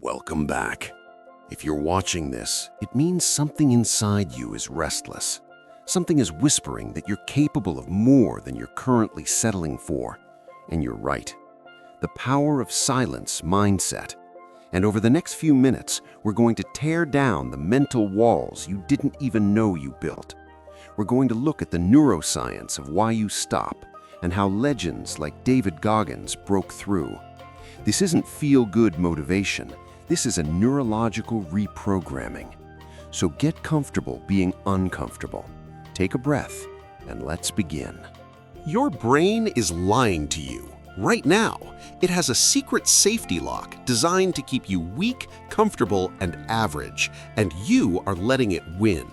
Welcome back. If you're watching this, it means something inside you is restless. Something is whispering that you're capable of more than you're currently settling for. And you're right. The power of silence mindset. And over the next few minutes, we're going to tear down the mental walls you didn't even know you built. We're going to look at the neuroscience of why you stop and how legends like David Goggins broke through. This isn't feel-good motivation. This is a neurological reprogramming. So get comfortable being uncomfortable. Take a breath, and let's begin. Your brain is lying to you. Right now, it has a secret safety lock designed to keep you weak, comfortable, and average, and you are letting it win.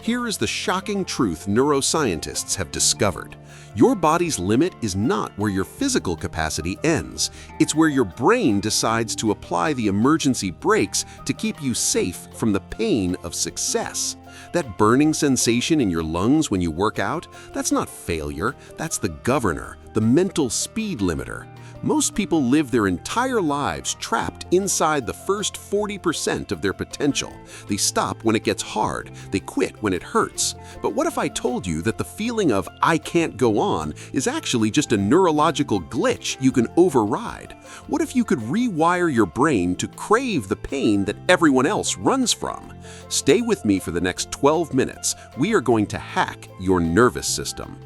Here is the shocking truth neuroscientists have discovered. Your body's limit is not where your physical capacity ends. It's where your brain decides to apply the emergency brakes to keep you safe from the pain of success. That burning sensation in your lungs when you work out, that's not failure, that's the governor, the mental speed limiter. Most people live their entire lives trapped inside the first 40% of their potential. They stop when it gets hard, they quit when it hurts. But what if I told you that the feeling of "I can't go on" is actually just a neurological glitch you can override? What if you could rewire your brain to crave the pain that everyone else runs from? Stay with me for the next 12 minutes. We are going to hack your nervous system.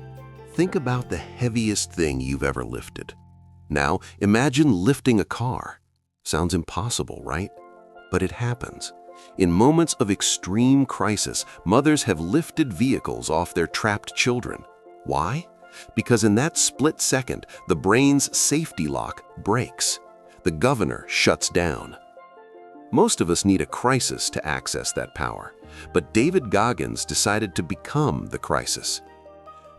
Think about the heaviest thing you've ever lifted. Now, imagine lifting a car. Sounds impossible, right? But it happens. In moments of extreme crisis, mothers have lifted vehicles off their trapped children. Why? Because in that split second, the brain's safety lock breaks. The governor shuts down. Most of us need a crisis to access that power, but David Goggins decided to become the crisis.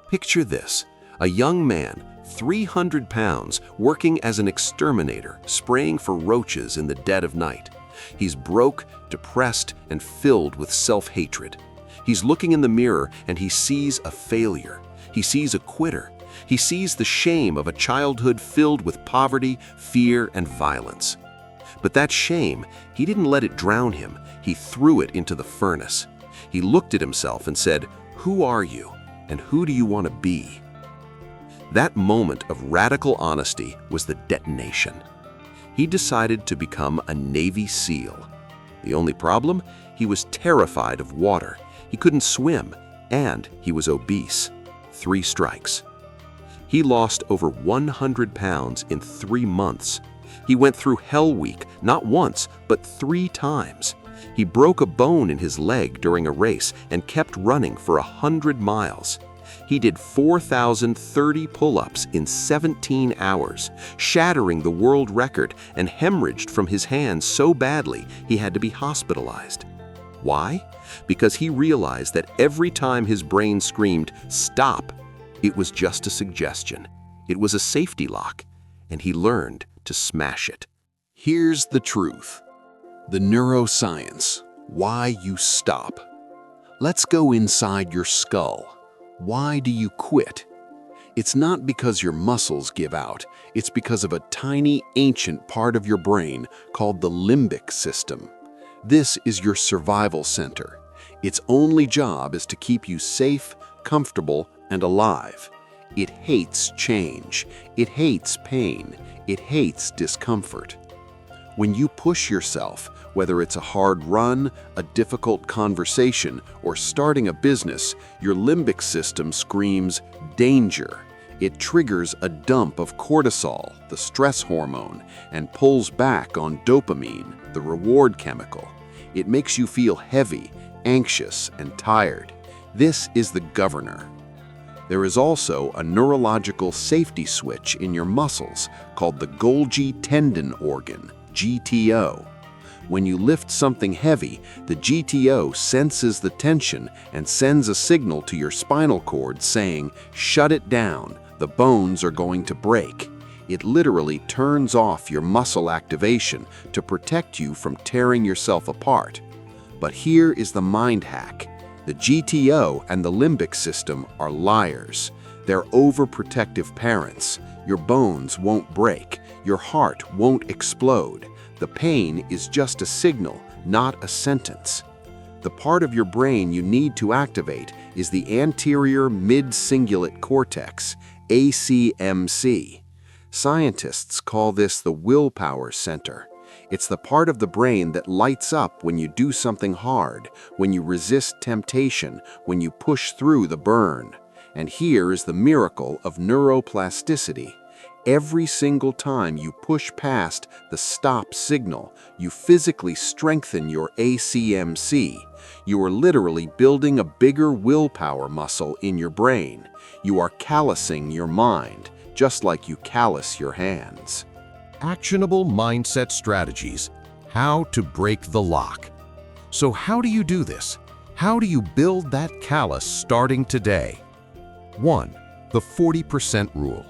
Picture this, a young man, 300 pounds, working as an exterminator, spraying for roaches in the dead of night. He's broke, depressed, and filled with self-hatred. He's looking in the mirror and he sees a failure. He sees a quitter. He sees the shame of a childhood filled with poverty, fear, and violence. But that shame, he didn't let it drown him. He threw it into the furnace. He looked at himself and said, "Who are you, and who do you want to be?" That moment of radical honesty was the detonation. He decided to become a Navy SEAL. The only problem? He was terrified of water. He couldn't swim, and he was obese. 3 strikes. He lost over 100 pounds in 3 months. He went through Hell Week, not once, but 3 times. He broke a bone in his leg during a race and kept running for 100 miles. He did 4,030 pull-ups in 17 hours, shattering the world record, and hemorrhaged from his hands so badly he had to be hospitalized. Why? Because he realized that every time his brain screamed, "Stop!" it was just a suggestion. It was a safety lock, and he learned to smash it. Here's the truth. The neuroscience. Why you stop. Let's go inside your skull. Why do you quit? It's not because your muscles give out. It's because of a tiny, ancient part of your brain called the limbic system. This is your survival center. Its only job is to keep you safe, comfortable, and alive. It hates change. It hates pain. It hates discomfort. When you push yourself, whether it's a hard run, a difficult conversation, or starting a business, your limbic system screams danger. It triggers a dump of cortisol, the stress hormone, and pulls back on dopamine, the reward chemical. It makes you feel heavy, anxious, and tired. This is the governor. There is also a neurological safety switch in your muscles called the Golgi Tendon Organ, GTO. When you lift something heavy, the GTO senses the tension and sends a signal to your spinal cord saying, "Shut it down, the bones are going to break." It literally turns off your muscle activation to protect you from tearing yourself apart. But here is the mind hack. The GTO and the limbic system are liars. They're overprotective parents. Your bones won't break. Your heart won't explode. The pain is just a signal, not a sentence. The part of your brain you need to activate is the Anterior Mid Cingulate Cortex, ACMC. Scientists call this the willpower center. It's the part of the brain that lights up when you do something hard, when you resist temptation, when you push through the burn. And here is the miracle of neuroplasticity. Every single time you push past the stop signal, you physically strengthen your ACMC. You are literally building a bigger willpower muscle in your brain. You are callousing your mind, just like you callous your hands. Actionable mindset strategies. How to break the lock. So how do you do this? How do you build that callus starting today? 1. The 40% rule.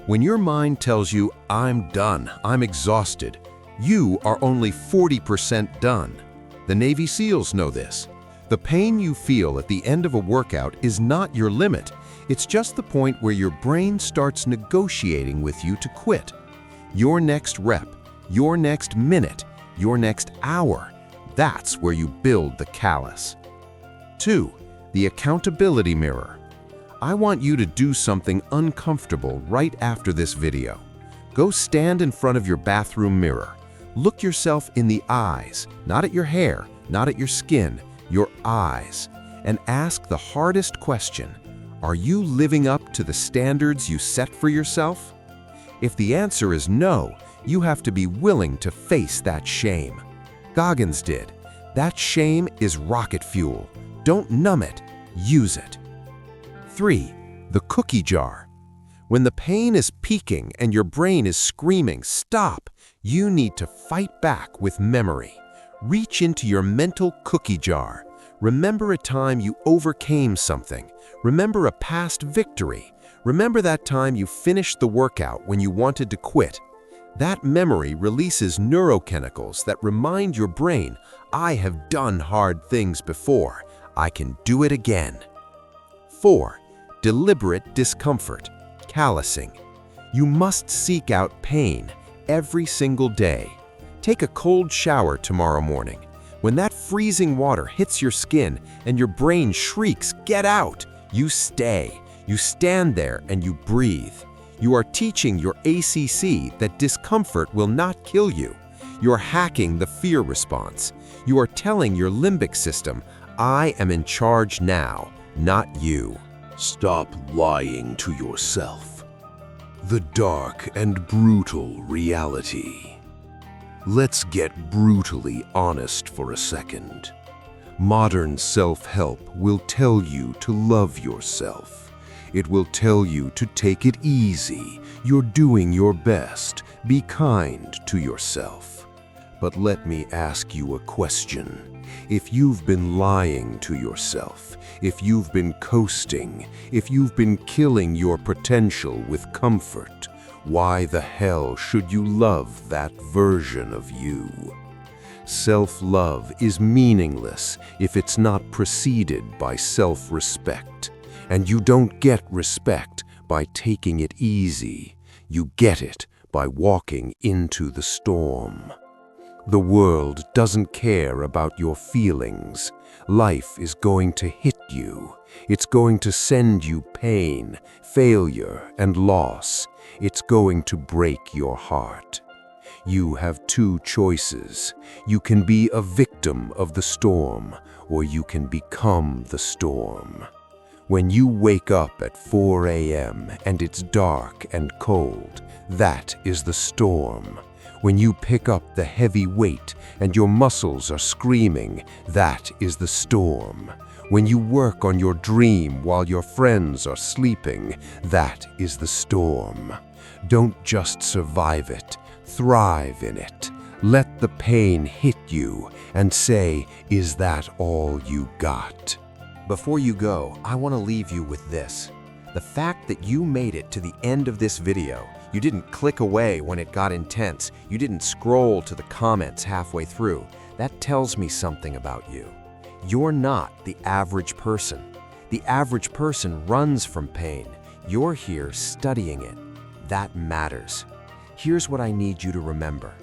When your mind tells you, I'm done, I'm exhausted, you are only 40% done. The Navy SEALs know this. The pain you feel at the end of a workout is not your limit. It's just the point where your brain starts negotiating with you to quit. Your next rep, your next minute, your next hour, that's where you build the callus. 2. The accountability mirror. I want you to do something uncomfortable right after this video. Go stand in front of your bathroom mirror. Look yourself in the eyes, not at your hair, not at your skin, your eyes, and ask the hardest question. Are you living up to the standards you set for yourself? If the answer is no, you have to be willing to face that shame. Goggins did. That shame is rocket fuel. Don't numb it, use it. 3. The cookie jar. When the pain is peaking and your brain is screaming, stop, you need to fight back with memory. Reach into your mental cookie jar. Remember a time you overcame something. Remember a past victory. Remember that time you finished the workout when you wanted to quit. That memory releases neurochemicals that remind your brain, I have done hard things before. I can do it again. 4. Deliberate discomfort, callousing. You must seek out pain every single day. Take a cold shower tomorrow morning. When that freezing water hits your skin and your brain shrieks, get out, you stay. You stand there and you breathe. You are teaching your ACC that discomfort will not kill you. You are hacking the fear response. You are telling your limbic system, I am in charge now, not you. Stop lying to yourself. The dark and brutal reality. Let's get brutally honest for a second. Modern self-help will tell you to love yourself. It will tell you to take it easy. You're doing your best. Be kind to yourself. But let me ask you a question. If you've been lying to yourself, if you've been coasting, if you've been killing your potential with comfort, why the hell should you love that version of you? Self-love is meaningless if it's not preceded by self-respect. And you don't get respect by taking it easy. You get it by walking into the storm. The world doesn't care about your feelings. Life is going to hit you. It's going to send you pain, failure, and loss. It's going to break your heart. You have two choices. You can be a victim of the storm, or you can become the storm. When you wake up at 4 a.m. and it's dark and cold, that is the storm. When you pick up the heavy weight and your muscles are screaming, that is the storm. When you work on your dream while your friends are sleeping, that is the storm. Don't just survive it, thrive in it. Let the pain hit you and say, is that all you got? Before you go, I want to leave you with this. The fact that you made it to the end of this video, you didn't click away when it got intense, you didn't scroll to the comments halfway through, that tells me something about you. You're not the average person. The average person runs from pain. You're here studying it. That matters. Here's what I need you to remember.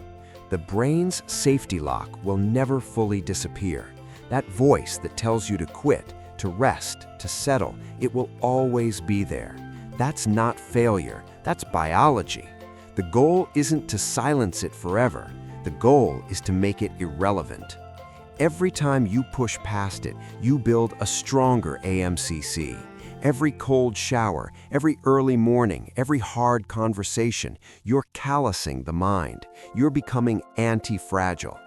The brain's safety lock will never fully disappear. That voice that tells you to quit, to rest, to settle, it will always be there. That's not failure, that's biology. The goal isn't to silence it forever. The goal is to make it irrelevant. Every time you push past it, you build a stronger AMCC. Every cold shower, every early morning, every hard conversation, you're callousing the mind. You're becoming anti-fragile.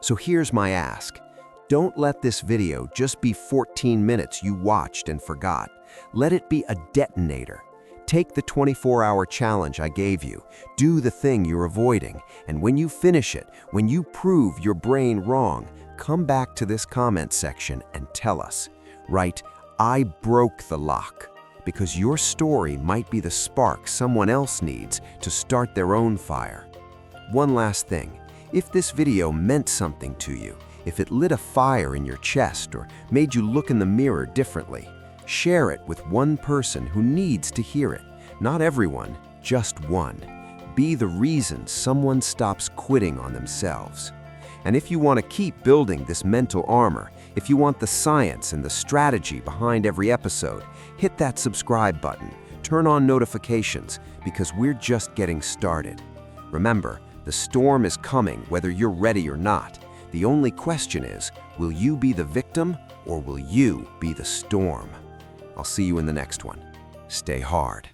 So here's my ask. Don't let this video just be 14 minutes you watched and forgot. Let it be a detonator. Take the 24-hour challenge I gave you. Do the thing you're avoiding. And when you finish it, when you prove your brain wrong, come back to this comment section and tell us. Write, "I broke the lock," because your story might be the spark someone else needs to start their own fire. One last thing. If this video meant something to you, if it lit a fire in your chest or made you look in the mirror differently, share it with one person who needs to hear it. Not everyone, just one. Be the reason someone stops quitting on themselves. And if you want to keep building this mental armor, if you want the science and the strategy behind every episode, hit that subscribe button, turn on notifications, because we're just getting started. Remember, the storm is coming whether you're ready or not. The only question is, will you be the victim or will you be the storm? I'll see you in the next one. Stay hard.